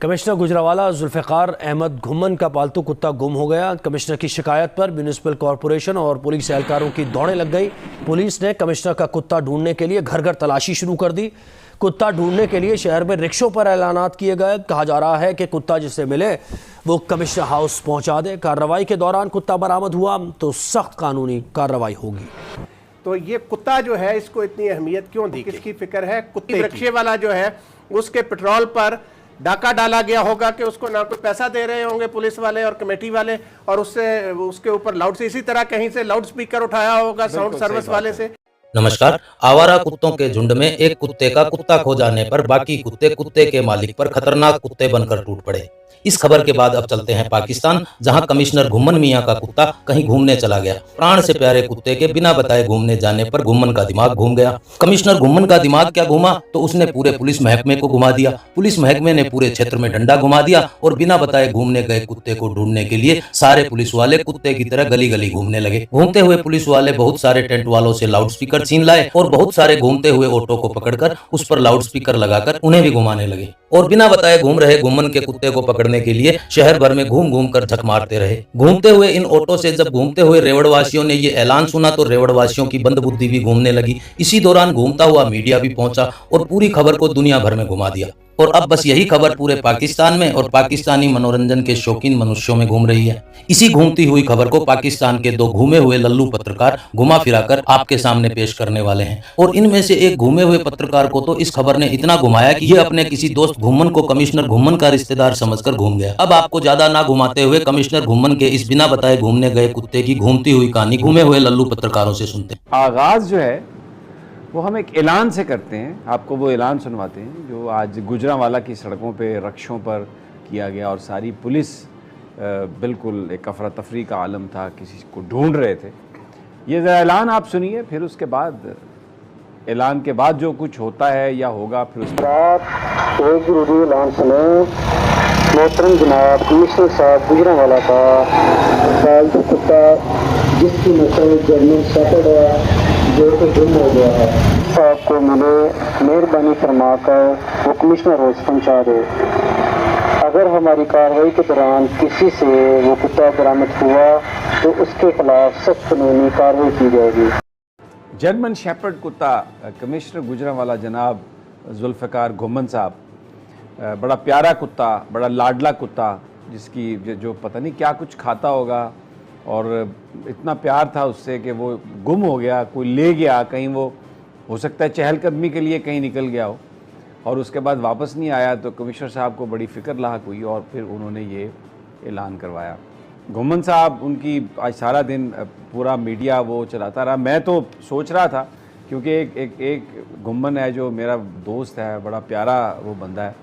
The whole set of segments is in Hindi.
कमिश्नर गुजरांवाला जुल्फ़िकार अहमद घुम्मन का पालतू कुत्ता गुम हो गया। कमिश्नर की शिकायत पर म्यूनिसिपल कॉरपोरेशन और पुलिस एहलकारों की दौड़ें लग गई। पुलिस ने कमिश्नर का कुत्ता ढूंढने के लिए घर घर तलाशी शुरू कर दी। कुत्ता ढूंढने के लिए शहर में रिक्शों पर ऐलानात किए गए। कहा जा रहा है कि कुत्ता जिसे मिले वो कमिश्नर हाउस पहुंचा दे। कार्रवाई के दौरान कुत्ता बरामद हुआ तो सख्त कानूनी कार्रवाई होगी। तो ये कुत्ता जो है, इसको इतनी अहमियत क्यों दी? किसकी फिक्र है? कुत्ते रिक्शे वाला जो है उसके पेट्रोल पर डाका डाला गया होगा कि उसको ना कोई पैसा दे रहे होंगे पुलिस वाले और कमेटी वाले, और उससे उसके ऊपर लाउड से इसी तरह कहीं से लाउड स्पीकर उठाया होगा साउंड सर्विस वाले से। नमस्कार। आवारा कुत्तों के झुंड में एक कुत्ते का कुत्ता खो जाने पर बाकी कुत्ते कुत्ते के मालिक पर खतरनाक कुत्ते बनकर टूट पड़े। इस खबर के बाद अब चलते हैं पाकिस्तान, जहां कमिश्नर घुम्मन मियां का कुत्ता कहीं घूमने चला गया। प्राण से प्यारे कुत्ते के बिना बताए घूमने जाने पर घुम्मन का दिमाग घूम गया। कमिश्नर घुम्मन का दिमाग क्या घूमा तो उसने पूरे पुलिस महकमे को घुमा दिया। पुलिस महकमे ने पूरे क्षेत्र में डंडा घुमा दिया और बिना बताए घूमने गए कुत्ते को ढूंढने के लिए सारे पुलिस वाले कुत्ते की तरह गली गली घूमने लगे। घूमते हुए पुलिस वाले बहुत सारे टेंट वालों से लाउड स्पीकर छीन लाए और बहुत सारे घूमते हुए ऑटो को पकड़कर उस पर लाउड स्पीकर लगाकर उन्हें भी घुमाने लगे और बिना बताए घूम रहे घुम्मन के कुत्ते को पकड़ने के लिए शहर भर में घूम घूम कर झक मारते रहे। घूमते हुए इन ऑटो से जब घूमते हुए रेवड़वासियों ने ये ऐलान सुना तो रेवड़वासियों की बंद बुद्धि भी घूमने लगी। इसी दौरान घूमता हुआ मीडिया भी पहुंचा और पूरी खबर को दुनिया भर में घुमा दिया। और अब बस यही खबर पूरे पाकिस्तान में और पाकिस्तानी मनोरंजन के शौकीन मनुष्यों में घूम रही है। इसी घूमती हुई खबर को पाकिस्तान के दो घूमे हुए लल्लू पत्रकार घुमा फिराकर आपके सामने पेश करने वाले हैं। और इनमें से एक घूमे हुए पत्रकार को तो इस खबर ने इतना घुमाया कि ये अपने किसी दोस्त घुम्मन को कमिश्नर घुम्मन का रिश्तेदार समझकर घूम गया। अब आपको ज्यादा ना घुमाते हुए कमिश्नर घुम्मन के इस बिना बताए घूमने गए कुत्ते की घूमती हुई कहानी घूमे हुए लल्लू पत्रकारों से सुनते हैं। आगाज जो है वो हम एक ऐलान से करते हैं। आपको वो ऐलान सुनवाते हैं जो आज गुजरांवाला की सड़कों पे रक्षों पर किया गया और सारी पुलिस बिल्कुल एक अफरा तफरी का आलम था, किसी को ढूंढ रहे थे। ये ज़रा ऐलान आप सुनिए, फिर उसके बाद ऐलान के बाद जो कुछ होता है या होगा फिर उसके बाद एक ज़रूरी ऐलान सुने। मोहतरम जनाब कमिश्नर साहब गुजरांवाला का पालतू कुत्ता जिसकी नस्ल जर्मन शेफर्ड है जो कि गुम हो गया है, आपको मिले मेहरबानी फरमाकर वो कमिश्नर हाउस पहुँचा दे। अगर हमारी कार्रवाई के दौरान किसी से वो कुत्ता बरामद हुआ तो उसके खिलाफ सख्त कानूनी कार्रवाई की जाएगी। जर्मन शेफर्ड कुत्ता कमिश्नर गुजरांवाला जनाब जुल्फ़िकार घुम्मन साहब, बड़ा प्यारा कुत्ता, बड़ा लाडला कुत्ता, जिसकी जो पता नहीं क्या कुछ खाता होगा और इतना प्यार था उससे कि वो गुम हो गया, कोई ले गया कहीं, वो हो सकता है चहलकदमी के लिए कहीं निकल गया हो और उसके बाद वापस नहीं आया। तो कमिश्नर साहब को बड़ी फ़िक्र लाहक हुई और फिर उन्होंने ये ऐलान करवाया। घुम्मन साहब, उनकी आज सारा दिन पूरा मीडिया वो चलाता रहा। मैं तो सोच रहा था, क्योंकि एक घुम्मन है जो मेरा दोस्त है, बड़ा प्यारा वो बंदा है।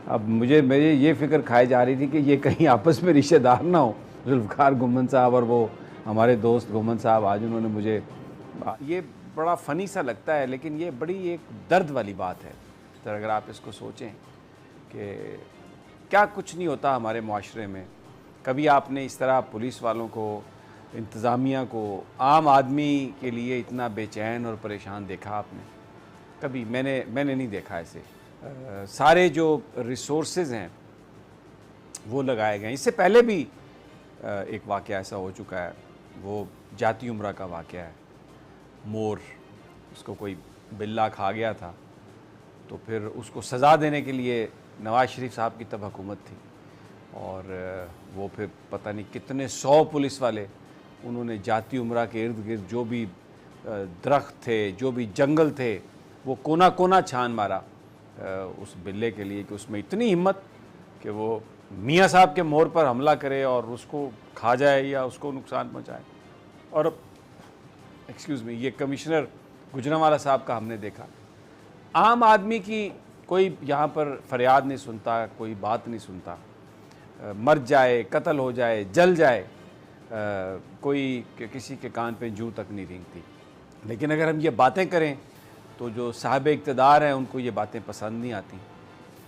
अब मेरी ये फ़िक्र खाई जा रही थी कि ये कहीं आपस में रिश्तेदार ना हो, जुल्फ़िकार घुम्मन साहब और वो हमारे दोस्त घुम्मन साहब। आज उन्होंने मुझे, ये बड़ा फ़नी सा लगता है लेकिन ये बड़ी एक दर्द वाली बात है। तो अगर आप इसको सोचें कि क्या कुछ नहीं होता हमारे माशरे में। कभी आपने इस तरह पुलिस वालों को, इंतज़ामिया को, आम आदमी के लिए इतना बेचैन और परेशान देखा आपने? कभी मैंने नहीं देखा ऐसे। सारे जो रिसोर्सेज हैं वो लगाए गए। इससे पहले भी एक वाक़या ऐसा हो चुका है, वो जाती उम्रा का वाक़या है। मोर, उसको कोई बिल्ला खा गया था तो फिर उसको सज़ा देने के लिए नवाज़ शरीफ साहब की तब हुकूमत थी और वो फिर पता नहीं कितने 100 पुलिस वाले, उन्होंने जाती उम्रा के इर्द गिर्द जो भी दरख्त थे, जो भी जंगल थे, वो कोना कोना छान मारा उस बिल्ले के लिए कि उसमें इतनी हिम्मत कि वो मियाँ साहब के मोर पर हमला करे और उसको खा जाए या उसको नुकसान पहुँचाए। और एक्सक्यूज़ मी, ये कमिश्नर गुजरांवाला साहब का हमने देखा। आम आदमी की कोई यहाँ पर फरियाद नहीं सुनता, कोई बात नहीं सुनता। मर जाए, कत्ल हो जाए, जल जाए, कोई किसी के कान पे जूं तक नहीं रेंगती। लेकिन अगर हम ये बातें करें तो जो साहिब इक़्तिदार हैं उनको ये बातें पसंद नहीं आती।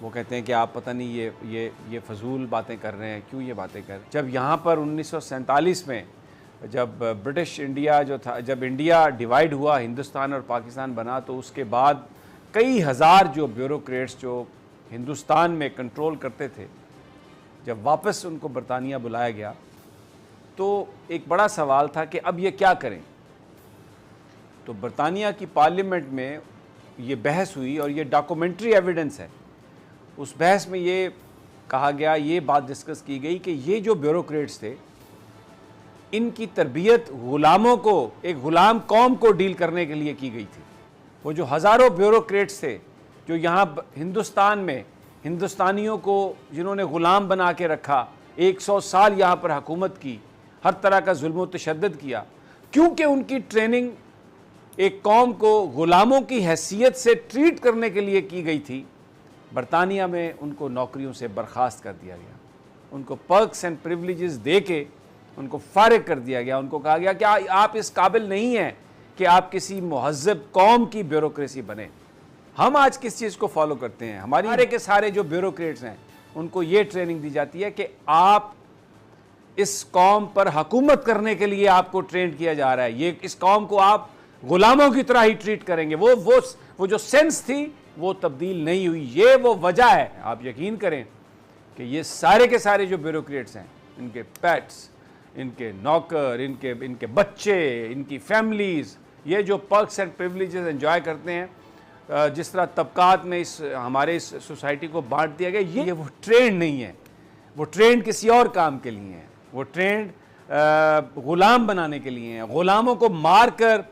वो कहते हैं कि आप पता नहीं ये फजूल बातें कर रहे हैं, क्यों ये बातें कर। जब यहाँ पर 1947 में जब ब्रिटिश इंडिया जो था, जब इंडिया डिवाइड हुआ, हिंदुस्तान और पाकिस्तान बना, तो उसके बाद कई हज़ार जो ब्यूरोक्रेट्स जो हिंदुस्तान में कंट्रोल करते थे, जब वापस उनको बरतानिया बुलाया गया तो एक बड़ा सवाल था कि अब ये क्या करें। तो बरतानिया की पार्लियामेंट में ये बहस हुई और ये डॉक्यूमेंट्री एविडेंस है। उस बहस में ये कहा गया, ये बात डिस्कस की गई कि ये जो ब्यूरोक्रेट्स थे, इनकी तरबियत गुलामों को, एक गुलाम कौम को डील करने के लिए की गई थी। वो जो हज़ारों ब्यूरोक्रेट्स थे जो यहाँ हिंदुस्तान में हिंदुस्तानियों को जिन्होंने ग़ुलाम बना के रखा, 100 साल यहाँ पर हुकूमत की, हर तरह का जुल्म व तशद्दुद किया, क्योंकि उनकी ट्रेनिंग एक कौम को ग़ुलामों की हैसियत से ट्रीट करने के लिए की गई थी, बरतानिया में उनको नौकरियों से बर्खास्त कर दिया गया। उनको पर्क्स एंड प्रिविलेजेस दे के उनको फारिग कर दिया गया। उनको कहा गया कि आप इस काबिल नहीं हैं कि आप किसी मुहज़्ज़ब कौम की ब्यूरोक्रेसी बने। हम आज किस चीज़ को फॉलो करते हैं? हमारे के सारे जो ब्यूरोक्रेट्स हैं उनको ये ट्रेनिंग दी जाती है कि आप इस कौम पर हुकूमत करने के लिए आपको ट्रेन किया जा रहा है, ये इस कौम को आप गुलामों की तरह ही ट्रीट करेंगे। वो जो सेंस थी वो तब्दील नहीं हुई। ये वो वजह है, आप यकीन करें कि ये सारे के सारे जो ब्यूरोक्रेट्स हैं, इनके पेट्स, इनके नौकर, इनके बच्चे, इनकी फैमिलीज़, ये जो पर्क्स एंड प्रिविलेजेस एंजॉय करते हैं, जिस तरह तबकात में हमारे इस सोसाइटी को बांट दिया गया, ये वो ट्रेंड नहीं है। वो ट्रेंड किसी और काम के लिए हैं। वो ट्रेंड ग़ुलाम बनाने के लिए हैं, ग़ुलामों को मार कर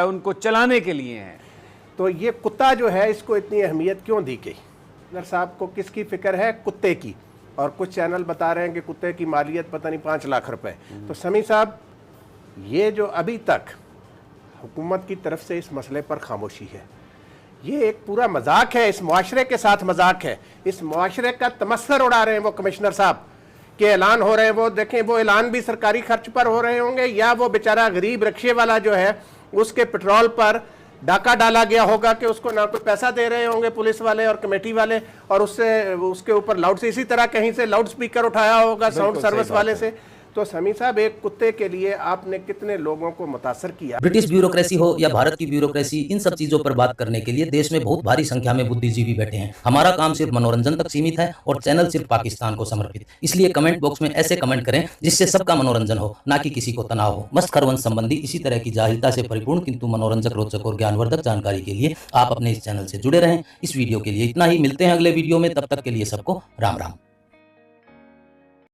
उनको चलाने के लिए हैं। तो ये कुत्ता जो है, इसको इतनी अहमियत क्यों दी गई? गवर्नर साहब को किसकी फिक्र है? कुत्ते की। और कुछ चैनल बता रहे हैं कि कुत्ते की मालियत पता नहीं 5 लाख रुपए। तो समी साहब, ये जो अभी तक हुकूमत की तरफ से इस मसले पर खामोशी है, ये एक पूरा मजाक है, इस मुआशरे के साथ मजाक है। इस मुआशरे का तमस्सर उड़ा रहे हैं वो कमिश्नर साहब के ऐलान हो रहे हैं। वो देखें, वो ऐलान भी सरकारी खर्च पर हो रहे होंगे, या वो बेचारा गरीब रिक्शे वाला जो है उसके पेट्रोल पर डाका डाला गया होगा कि उसको ना कोई पैसा दे रहे होंगे पुलिस वाले और कमेटी वाले, और उसके ऊपर लाउड से इसी तरह कहीं से लाउड स्पीकर उठाया होगा साउंड सर्विस वाले से। तो समी साहब, एक कुत्ते के लिए आपने कितने लोगों को मुतासर किया? ब्रिटिश ब्यूरोक्रेसी हो या भारत की ब्यूरोक्रेसी, इन सब चीजों पर बात करने के लिए देश में बहुत भारी संख्या में बुद्धिजीवी बैठे हैं। हमारा काम सिर्फ मनोरंजन तक सीमित है और चैनल सिर्फ पाकिस्तान को समर्पित। इसलिए कमेंट बॉक्स में ऐसे कमेंट करें जिससे सबका मनोरंजन हो, ना कि किसी को तनाव हो। मस्त खरवंश संबंधी इसी तरह की जाहिलता से परिपूर्ण किंतु मनोरंजक, रोचक और ज्ञानवर्धक जानकारी के लिए आप अपने इस चैनल से जुड़े रहें। इस वीडियो के लिए इतना ही। मिलते हैं अगले वीडियो में, तब तक के लिए सबको राम राम।